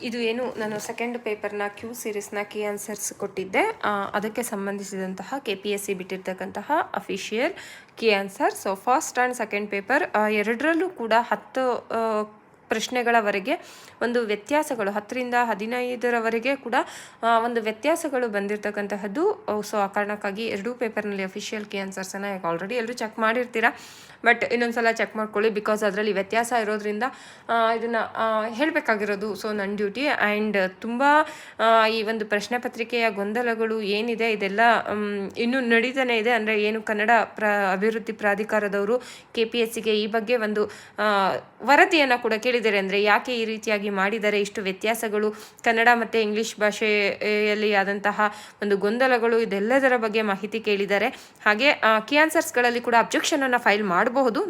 ಇದು ಏನು ನಾನು ಸೆಕೆಂಡ್ ಪೇಪರ್ನ ಕ್ಯೂ ಸೀರೀಸ್ನ ಕೀ ಆನ್ಸರ್ಸ್ ಕೊಟ್ಟಿದ್ದೆ, ಅದಕ್ಕೆ ಸಂಬಂಧಿಸಿದಂತಹ KPSC ಬಿಟ್ಟಿರ್ತಕ್ಕಂತಹ official key answer. So first and second paper ಎರಡರಲ್ಲೂ ಕೂಡ 10 ಪ್ರಶ್ನೆಗಳವರೆಗೆ ಒಂದು ವ್ಯತ್ಯಾಸಗಳು 10ರಿಂದ 15ರವರೆಗೆ ಕೂಡ ಒಂದು ವ್ಯತ್ಯಾಸಗಳು ಬಂದಿರತಕ್ಕಂತಹದ್ದು. ಸೊ ಆ ಕಾರಣಕ್ಕಾಗಿ ಎರಡೂ ಪೇಪರ್ನಲ್ಲಿ ಅಫಿಷಿಯಲ್ ಕೀ ಆನ್ಸರ್ಸನ್ನು ಆಲ್ರೆಡಿ ಎಲ್ಲರೂ ಚೆಕ್ ಮಾಡಿರ್ತೀರಾ, ಬಟ್ ಇನ್ನೊಂದ್ಸಲ ಚೆಕ್ ಮಾಡ್ಕೊಳ್ಳಿ. ಬಿಕಾಸ್ ಅದರಲ್ಲಿ ವ್ಯತ್ಯಾಸ ಇರೋದ್ರಿಂದ ಇದನ್ನು ಹೇಳಬೇಕಾಗಿರೋದು ಸೊ ನನ್ನ ಡ್ಯೂಟಿ. ಆ್ಯಂಡ್ ತುಂಬ ಈ ಒಂದು ಪ್ರಶ್ನೆ ಪತ್ರಿಕೆಯ ಗೊಂದಲಗಳು ಏನಿದೆ ಇದೆಲ್ಲ ಇನ್ನೂ ನಡೀತಾನೆ ಇದೆ. ಅಂದರೆ ಏನು ಕನ್ನಡ ಅಭಿವೃದ್ಧಿ ಪ್ರಾಧಿಕಾರದವರು KPSCಗೆ ಈ ಬಗ್ಗೆ ಒಂದು ವರದಿಯನ್ನು ಕೂಡ ಕೇಳಿದ್ದಾರೆ. ಅಂದರೆ ಯಾಕೆ ಈ ರೀತಿಯಾಗಿ ಮಾಡಿದ್ದಾರೆ, ಇಷ್ಟು ವ್ಯತ್ಯಾಸಗಳು ಕನ್ನಡ ಮತ್ತು ಇಂಗ್ಲೀಷ್ ಭಾಷೆಯಲ್ಲಿ ಆದಂತಹ ಒಂದು ಗೊಂದಲಗಳು, ಇದೆಲ್ಲದರ ಬಗ್ಗೆ ಮಾಹಿತಿ ಕೇಳಿದ್ದಾರೆ. ಹಾಗೆ ಕೀ ಆನ್ಸರ್ಸ್ಗಳಲ್ಲಿ ಕೂಡ ಅಬ್ಜೆಕ್ಷನನ್ನು ಫೈಲ್ ಮಾಡಬಹುದು.